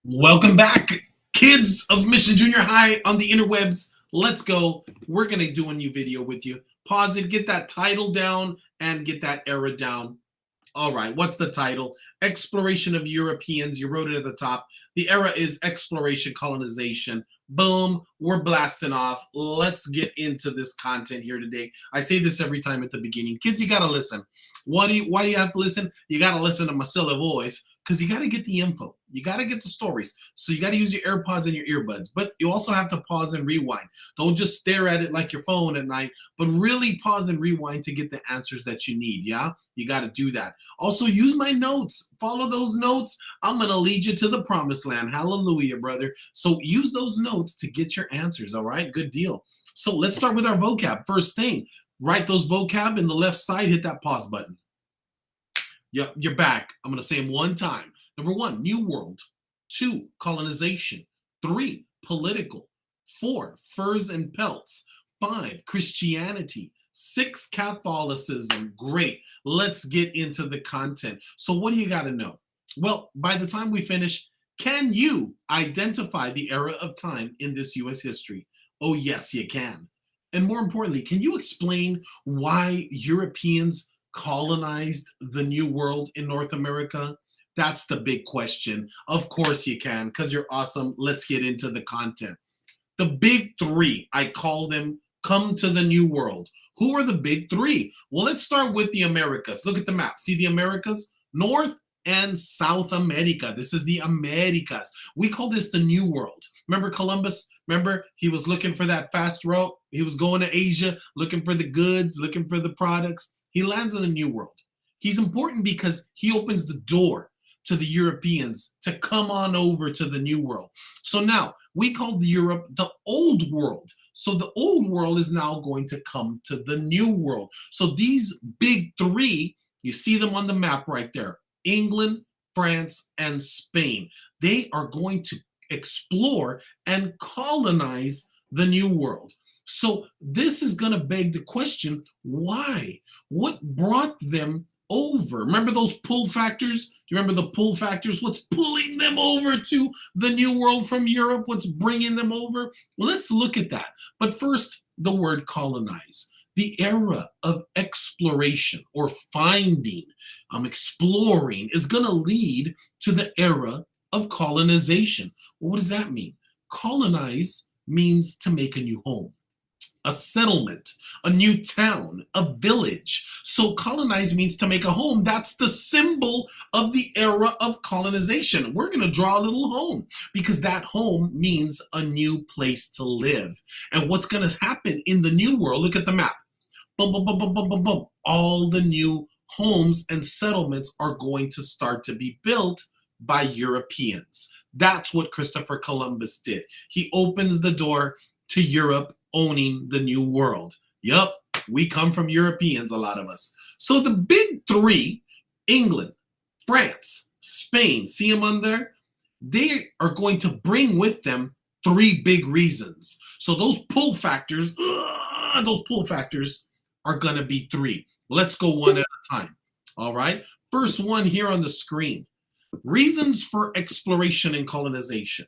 Welcome back, kids of Mission Junior High on the interwebs. Let's go. We're going to do a new video with you. Pause it, get that title down, and get that era down. All right, what's the title? Exploration of Europeans. You wrote it at the top. The era is exploration, colonization. Boom, we're blasting off. Let's get into this content here today. I say this every time at the beginning. Kids, you got to listen. Why do you have to listen? You got to listen to my silly voice because you got to get the info. You got to get the stories. So you got to use your AirPods and your earbuds. But you also have to pause and rewind. Don't just stare at it like your phone at night, but really pause and rewind to get the answers that you need, yeah? You got to do that. Also, use my notes. Follow those notes. I'm going to lead you to the promised land. Hallelujah, brother. So use those notes to get your answers, all right? Good deal. So let's start with our vocab. First thing, write those vocab in the left side. Hit that pause button. Yep, you're back. I'm going to say them one time. Number 1, New World. 2, colonization. 3, political. 4, furs and pelts. 5, Christianity. 6, Catholicism. Great. Let's get into the content. So what do you got to know? Well, by the time we finish, can you identify the era of time in this U.S. history? Oh, yes, you can. And more importantly, can you explain why Europeans colonized the New World in North America? That's the big question. Of course you can, because you're awesome. Let's get into the content. The big 3, I call them, come to the New World. Who are the big 3? Well, let's start with the Americas. Look at the map. See the Americas? North and South America. This is the Americas. We call this the New World. Remember Columbus? Remember, he was looking for that fast route. He was going to Asia, looking for the goods, looking for the products. He lands in the New World. He's important because he opens the door to the Europeans to come on over to the New World. So now we call Europe the Old World. So the Old World is now going to come to the New World. So these big 3, you see them on the map right there. England, France, and Spain. They are going to explore and colonize the New World. So this is going to beg the question, why? What brought them over? Remember those pull factors? Do you remember the pull factors? What's pulling them over to the New World from Europe? What's bringing them over? Let's look at that. But first, the word colonize. The era of exploration or finding, exploring is going to lead to the era of colonization. Well, what does that mean? Colonize means to make a new home, a settlement, a new town, a village. So colonize means to make a home. That's the symbol of the era of colonization. We're going to draw a little home because that home means a new place to live. And what's going to happen in the New World, look at the map. Boom, boom, boom, boom, boom, boom, boom. All the new homes and settlements are going to start to be built by Europeans. That's what Christopher Columbus did. He opens the door to Europe owning the New World. Yup, we come from Europeans, a lot of us. So the big 3, England, France, Spain, see them on there? They are going to bring with them 3 big reasons. So those pull factors are going to be 3. Let's go one at a time. All right. First one here on the screen. Reasons for exploration and colonization.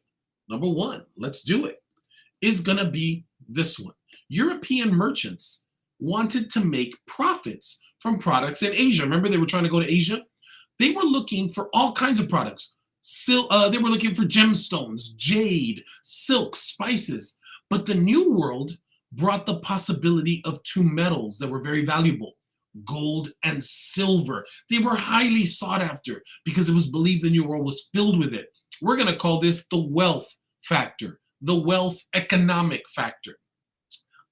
Number 1, let's do it, is going to be this one. European merchants wanted to make profits from products in Asia. Remember, they were trying to go to Asia? They were looking for all kinds of products. They were looking for gemstones, jade, silk, spices. But the New World brought the possibility of 2 metals that were very valuable, gold and silver. They were highly sought after because it was believed the New World was filled with it. We're going to call this the wealth factor, the wealth economic factor.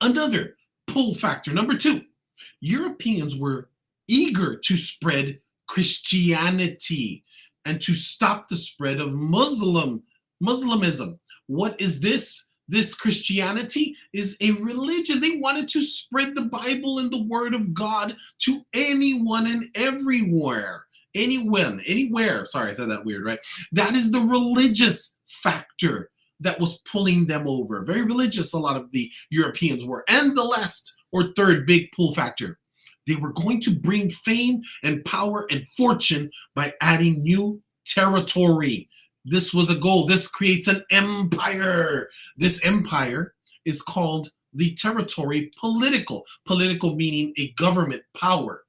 Another pull factor, number 2, Europeans were eager to spread Christianity and to stop the spread of Muslimism. What is this? This Christianity is a religion. They wanted to spread the Bible and the Word of God to anyone and everywhere. Anywhere. Sorry, I said that weird, right? That is the religious factor that was pulling them over. Very religious, a lot of the Europeans were. And the last or third big pull factor, they were going to bring fame and power and fortune by adding new territory. This was a goal. This creates an empire. This empire is called the territory political. Political meaning a government power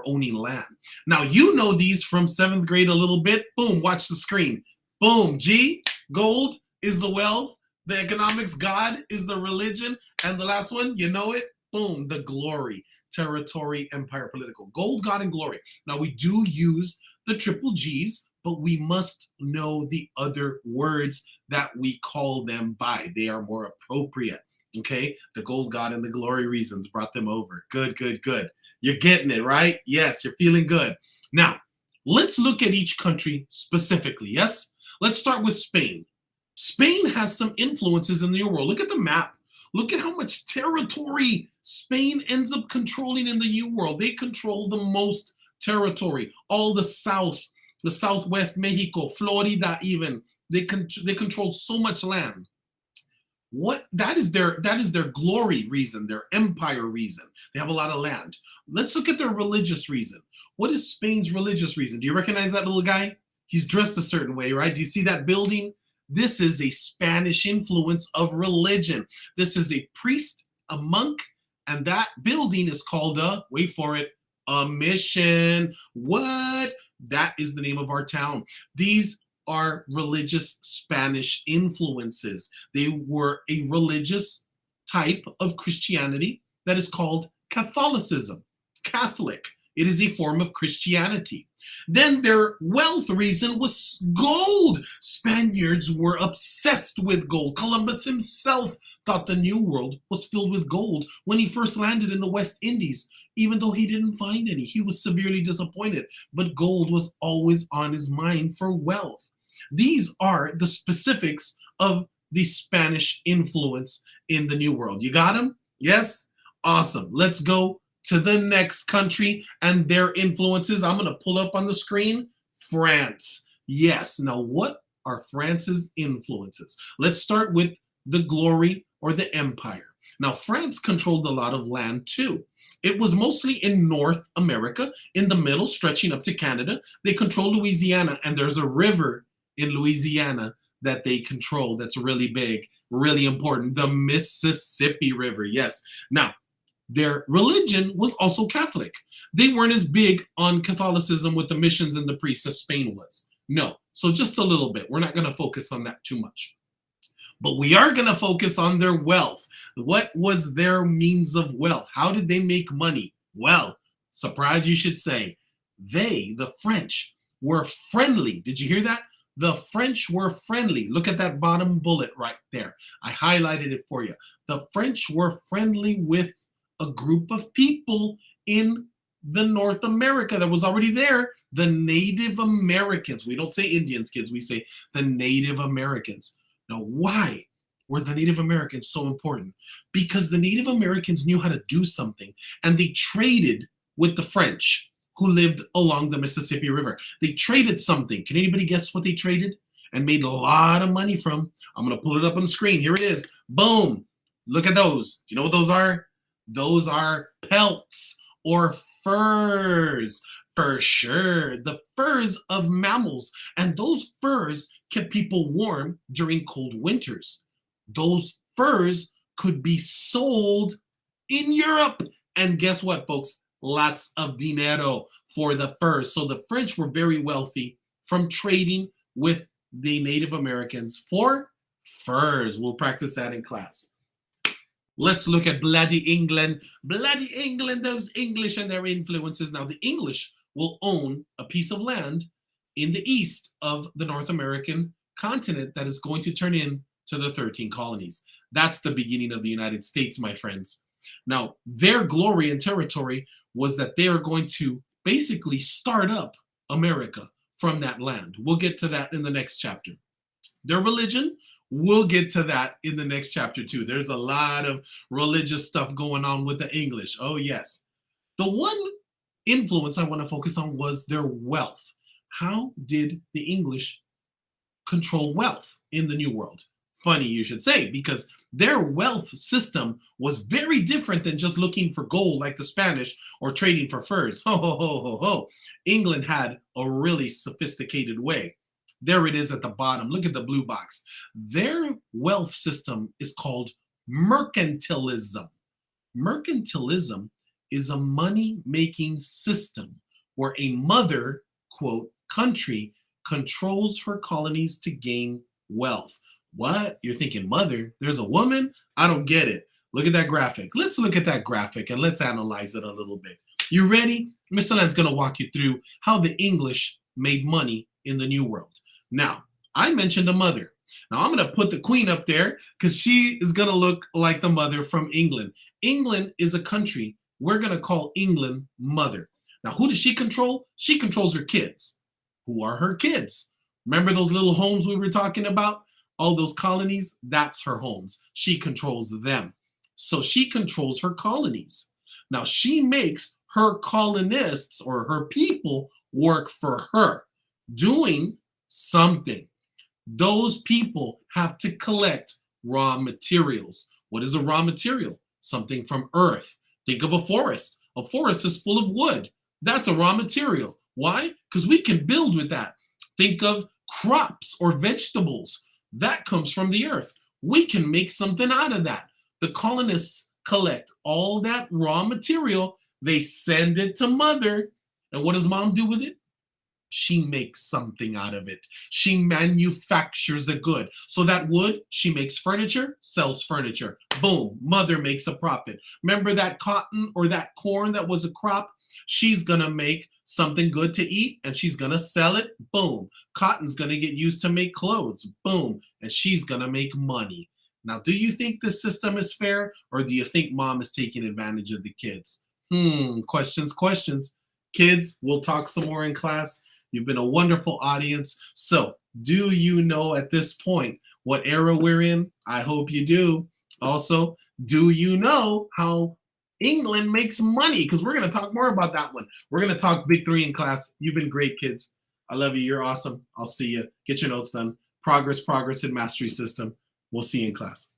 owning land. Now, you know these from seventh grade a little bit. Boom, watch the screen. Boom, G, gold is the wealth. The economics, God is the religion. And the last one, you know it? Boom, the glory. Territory, empire, political. Gold, God, and glory. Now, we do use the triple G's, but we must know the other words that we call them by. They are more appropriate. Okay, the gold, God, and the glory reasons brought them over. Good, good, good. You're getting it, right? Yes, you're feeling good. Now, let's look at each country specifically. Yes, let's start with Spain. Spain has some influences in the New World. Look at the map. Look at how much territory Spain ends up controlling in the New World. They control the most territory. All the south, the southwest Mexico, Florida even. They control so much land. What that is their glory reason, their empire reason. They have a lot of land. Let's look at their religious reason. What is Spain's religious reason? Do you recognize that little guy? He's dressed a certain way, right? Do you see that building? This is a Spanish influence of religion. This is a priest, a monk, and that building is called a, wait for it, a mission. What? That is the name of our town. These are religious Spanish influences. They were a religious type of Christianity that is called Catholicism. Catholic. It is a form of Christianity. Then their wealth reason was gold. Spaniards were obsessed with gold. Columbus himself thought the New World was filled with gold when he first landed in the West Indies. Even though he didn't find any, he was severely disappointed. But gold was always on his mind for wealth. These are the specifics of the Spanish influence in the New World. You got them? Yes? Awesome. Let's go to the next country and their influences. I'm going to pull up on the screen France. Yes. Now, what are France's influences? Let's start with the glory or the empire. Now, France controlled a lot of land too. It was mostly in North America, in the middle, stretching up to Canada. They control Louisiana, and there's a river in Louisiana that they control that's really big, really important, the Mississippi River. Yes. Now, their religion was also Catholic. They weren't as big on Catholicism with the missions and the priests as Spain was. No. So just a little bit. We're not going to focus on that too much. But we are going to focus on their wealth. What was their means of wealth? How did they make money? Well, surprise you should say, they, the French, were friendly. Did you hear that? The French were friendly. Look at that bottom bullet right there. I highlighted it for you. The French were friendly with a group of people in the North America that was already there, the Native Americans. We don't say Indians, kids. We say the Native Americans. Now, why were the Native Americans so important? Because the Native Americans knew how to do something, and they traded with the French who lived along the Mississippi River. They traded something. Can anybody guess what they traded and made a lot of money from? I'm going to pull it up on the screen. Here it is. Boom. Look at those. Do you know what those are? Those are pelts or furs. For sure, the furs of mammals. And those furs kept people warm during cold winters. Those furs could be sold in Europe. And guess what, folks? Lots of dinero for the furs. So the French were very wealthy from trading with the Native Americans for furs. We'll practice that in class. Let's look at bloody England. Bloody England, those English and their influences. Now, the English will own a piece of land in the east of the North American continent that is going to turn into the 13 colonies. That's the beginning of the United States, my friends. Now, their glory and territory was that they are going to basically start up America from that land. We'll get to that in the next chapter. Their religion, we'll get to that in the next chapter too. There's a lot of religious stuff going on with the English. Oh, yes. The one influence I want to focus on was their wealth. How did the English control wealth in the New World? Funny you should say, because their wealth system was very different than just looking for gold like the Spanish or trading for furs. Ho, ho, ho, ho, ho. England had a really sophisticated way. There it is at the bottom. Look at the blue box. Their wealth system is called mercantilism. Mercantilism is a money-making system where a mother, quote, country controls her colonies to gain wealth. What? You're thinking, mother? There's a woman? I don't get it. Look at that graphic. Let's look at that graphic and let's analyze it a little bit. You ready? Mr. Land's going to walk you through how the English made money in the New World. Now, I mentioned a mother. Now, I'm going to put the queen up there because she is going to look like the mother from England. England is a country. We're going to call England mother. Now, who does she control? She controls her kids. Who are her kids? Remember those little homes we were talking about? All those colonies? That's her homes. She controls them. So she controls her colonies. Now, she makes her colonists or her people work for her, doing something. Those people have to collect raw materials. What is a raw material? Something from earth. Think of a forest. A forest is full of wood. That's a raw material. Why? Because we can build with that. Think of crops or vegetables. That comes from the earth. We can make something out of that. The colonists collect all that raw material. They send it to mother. And what does mom do with it? She makes something out of it. She manufactures a good. So that wood, she makes furniture, sells furniture. Boom, mother makes a profit. Remember that cotton or that corn that was a crop? She's gonna make something good to eat and she's gonna sell it. Boom, cotton's gonna get used to make clothes. Boom, and she's gonna make money. Now, do you think this system is fair or do you think mom is taking advantage of the kids? Questions. Kids, we'll talk some more in class. You've been a wonderful audience. So, do you know at this point what era we're in? I hope you do. Also, do you know how England makes money? Because we're going to talk more about that one. We're going to talk big three in class. You've been great, kids. I love you. You're awesome. I'll see you. Get your notes done. Progress, and mastery system. We'll see you in class.